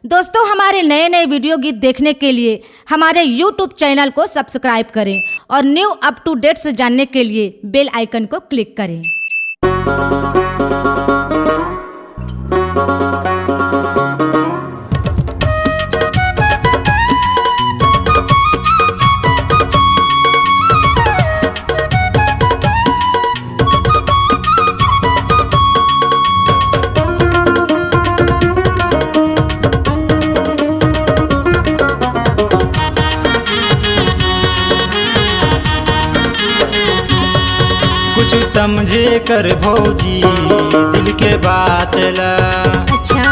दोस्तों, हमारे नए नए वीडियो गीत देखने के लिए हमारे YouTube चैनल को सब्सक्राइब करें और न्यू अप टू डेट्स जानने के लिए बेल आइकन को क्लिक करें। कुछ समझे कर भौजी दिल के बात ला। अच्छा,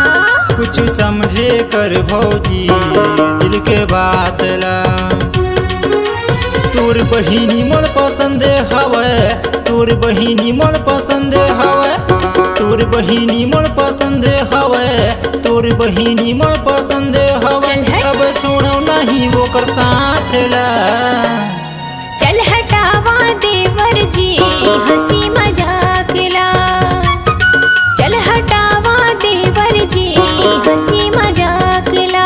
कुछ समझे कर भौजी दिल के बात ला। तोर बहिनी मोर पसंद हवे, तोर बहिनी मोर पसंद हवे, तोर बहिनी मोर पसंद हवे, तोर बहिनी मोर पसंद हवे। अब छोड़ो नहीं वो कर साथ ला। चल हटावा देवर जी हंसी मजाक ला। चल हटावा देवर जी हंसी मजाक ला।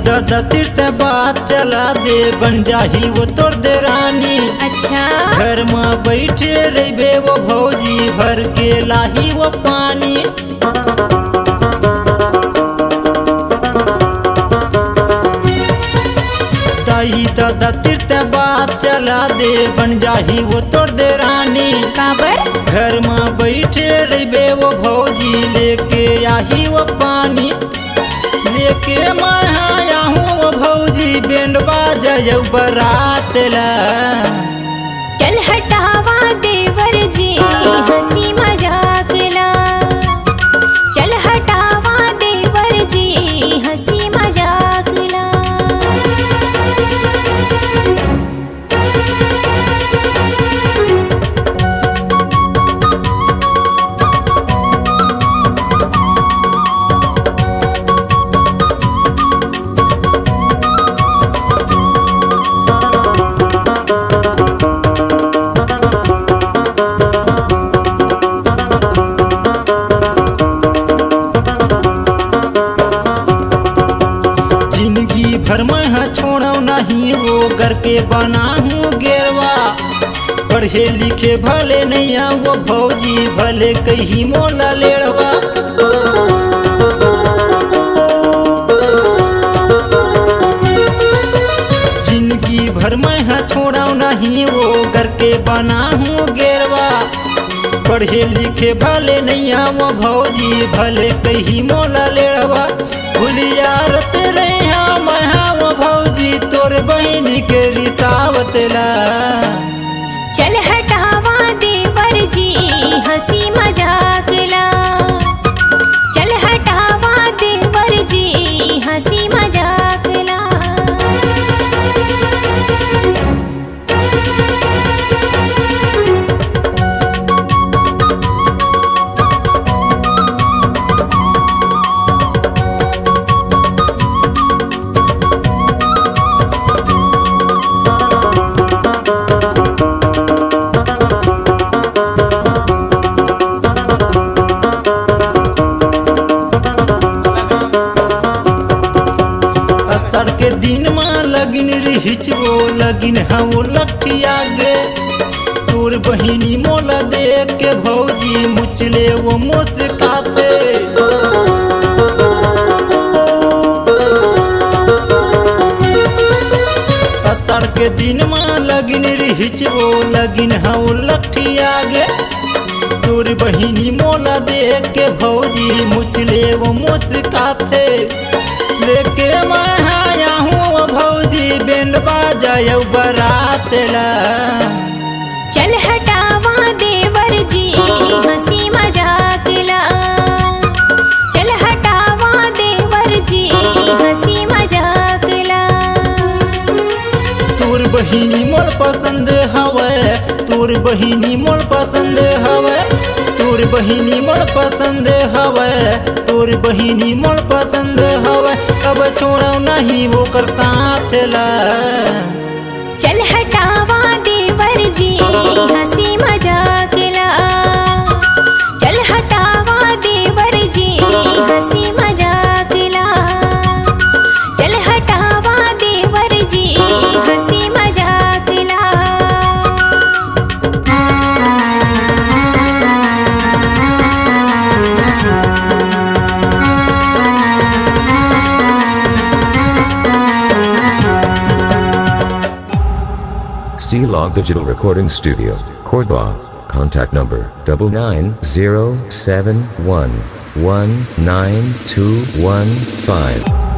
दादा तीर्थ बात चला दे, बन जाही वो तोर दे रानी। अच्छा, घर में बैठे रहे वो भौजी, भर के लाही वो पानी। दाई दादा तीर्थ बात चला दे, बन जाही वो तोर दे रानी। काबर घर में बैठे रहे वो भौजी, लेके आही वो पानी। लेके मैं आया हूँ वो भौजी, बैंड बाजा बरात ला। चल हटावा देवर जी हंसी मजाक ला। चल हटावा देवर जी हंसी मजाक ला। भर में छोड़ो नहीं वो घर के बना हूँ गेरवा। पढ़े लिखे भले नहीं वो भौजी, भले कहीं मोला लेड़वा। जिंदगी भर में छोड़ो नहीं वो घर के बना हूँ गेरवा। पढ़े लिखे भले नहीं वो भौजी, भले कहीं मोला लेड़वा। भूलिया तेरे वो भौजी, तोर बहिनी के रिसावत ला। चल हटावा देवर जी हंसी मजाक ला। चल हटावा देवर जी हंसी मजाक ला। के दिन में लगिन रिहिच वो लगिन है वो लठिया गे। तोर बहिनी मोला देख के भौजी, मुचले वो मुस्काते। असर के दिन में लगिन रिहिच वो लगिन है वो लठिया गे। तोर बहिनी मोला देख के भौजी, मुचले वो मुस्काते। लेके मैं आया हूँ भौजी, बैंड बाजा बरात ला। चल हटावा देवर जी हंसी मजाक ला। चल हटावा देवर जी हंसी ला। तोर बहिनी मोर पसंद हवे, तोर बहिनी मोर पसंद हवे, तोर बहिनी मोर पसंद हवे, तोर बहिनी मोर पसंद हवे। अब छोड़ो नहीं वो कर साथ ला। चल हटावा देवर जी हंसी मजाक ला। चल हटावा देवर जी हंसी मजाक ला। चल हटावा देवर जी हंसी मजाक ला। C-Log Digital Recording Studio, Cordoba. Contact number 99071192115.